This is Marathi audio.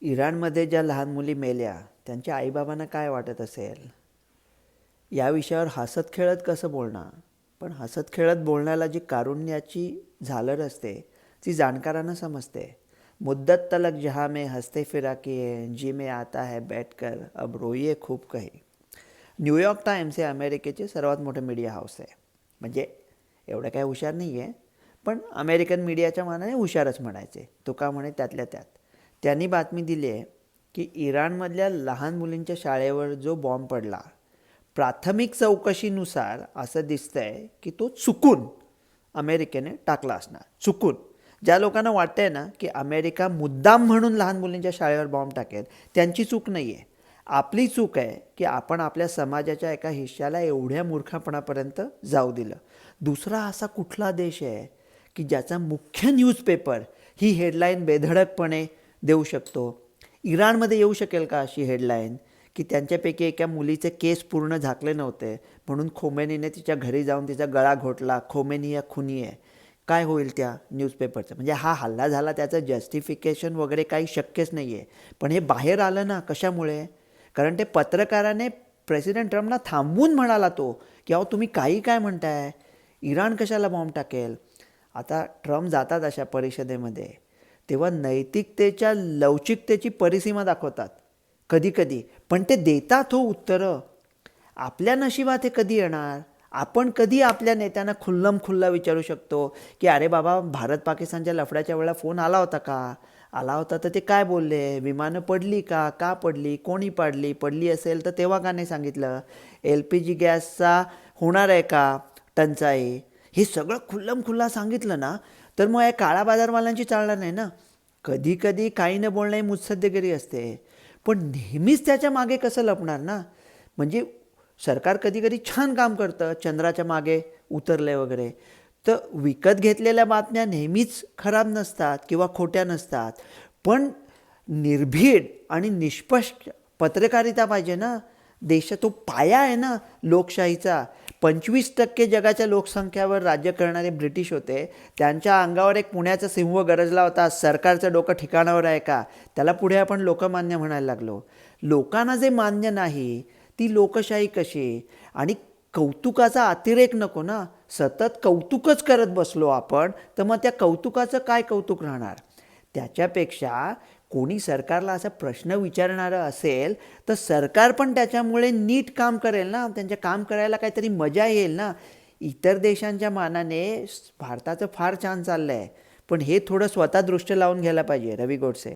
इराणमध्ये ज्या लहान मुली मेल्या त्यांच्या आईबाबांना काय वाटत असेल? या विषयावर हसत खेळत कसं बोलणार? पण हसत खेळत बोलण्याला जी कारुण्याची झालर असते ती जाणकारांना समजते. मुद्दत तलक जहाँ में हंसते फिरा किए जी में आता है बैठकर अब रोइए खूप कही. न्यूयॉर्क टाइम्स हे अमेरिकेचे सर्वात मोठे मीडिया हाऊस आहे. म्हणजे एवढं काय हुशार नाही आहे, पण अमेरिकन मीडियाच्या मानाने हुशारच म्हणायचे. तो का म्हणे त्यातल्या त्यात त्यांनी बातमी दिली आहे की इराणमधल्या लहान मुलींच्या शाळेवर जो बॉम्ब पडला, प्राथमिक चौकशीनुसार असं दिसतंय की तो चुकून अमेरिकेने टाकला असणार. चुकून. ज्या लोकांना वाटतंय ना की अमेरिका मुद्दाम म्हणून लहान मुलींच्या शाळेवर बॉम्ब टाकेल, त्यांची चूक नाही आहे. आपली चूक आहे की आपण आपल्या समाजाच्या एका हिश्श्याला एवढ्या मूर्खपणापर्यंत जाऊ दिलं. दुसरा असा कुठला देश आहे की ज्याचा मुख्य न्यूजपेपर ही हेडलाईन बेधडकपणे देऊ शकतो? इराणमध्ये येऊ शकेल का अशी हेडलाईन की त्यांच्यापैकी एका मुलीचे केस पूर्ण झाकले नव्हते म्हणून खोमेनीने तिच्या घरी जाऊन तिचा गळा घोटला, खोमेनी या खुनी आहे? काय होईल त्या न्यूजपेपरचं? म्हणजे हा हल्ला झाला त्याचं जस्टिफिकेशन वगैरे काही शक्यच नाही आहे. पण हे बाहेर आलं ना कशामुळे? कारण ते पत्रकाराने प्रेसिडेंट ट्रम्पना थांबवून म्हणाला तो की अहो तुम्ही काही काय म्हणताय, इराण कशाला बॉम्ब टाकेल? आता ट्रम्प जातात अशा परिषदेमध्ये तेव्हा नैतिकतेच्या लवचिकतेची परिसीमा दाखवतात कधी कधी, पण ते देतात हो उत्तरं. आपल्या नशिबात हे कधी येणार? आपण कधी आपल्या नेत्यांना खुल्लम खुल्ला विचारू शकतो की अरे बाबा भारत पाकिस्तानच्या लफड्याच्या वेळेला फोन आला होता का? आला होता तर ते काय बोलले? विमानं पडली का? का पडली? कोणी पाडली? पडली असेल तर तेव्हा का नाही सांगितलं? LPG गॅसचा होणार आहे का टंचाई? हे सगळं खुल्लम खुल्ला सांगितलं ना तर मग या काळा बाजारवाल्यांची चालणार नाही ना. कधी कधी काही न बोलणे मुत्सद्देगिरी असते, पण नेहमीच त्याच्या मागे कसं लपणार ना? म्हणजे सरकार कधी कधी छान काम करतं, चंद्राच्या मागे उतरले वगैरे, तर विकत घेतलेल्या बातम्या नेहमीच खराब नसतात किंवा खोट्या नसतात. पण निर्भीड आणि निष्पक्ष पत्रकारिता पाहिजे ना. देशात तो पाया आहे ना लोकशाहीचा. 25% जगाच्या लोकसंख्येवर राज्य करणारे ब्रिटिश होते. त्यांच्या अंगावर एक पुण्याचा सिंह गरजला होता, सरकारचं डोकं ठिकाणावर आहे का? त्याला पुढे आपण लोकमान्य म्हणायला लागलो. लोकांना जे मान्य नाही ती लोकशाही कशी? आणि कौतुकाचा अतिरेक नको ना. सतत कौतुकच करत बसलो आपण तर मग त्या कौतुकाचं काय कौतुक राहणार? त्याच्यापेक्षा कोणी सरकारला असा प्रश्न विचारणारं असेल तर सरकार पण त्याच्यामुळे नीट काम करेल ना. त्यांच्या काम करायला काहीतरी मजा येईल ना. इतर देशांच्या मानाने भारताचं फार छान चाललं आहे, पण हे थोडं स्वतः दृष्टी लावून घ्यायला पाहिजे. रवी गोडसे.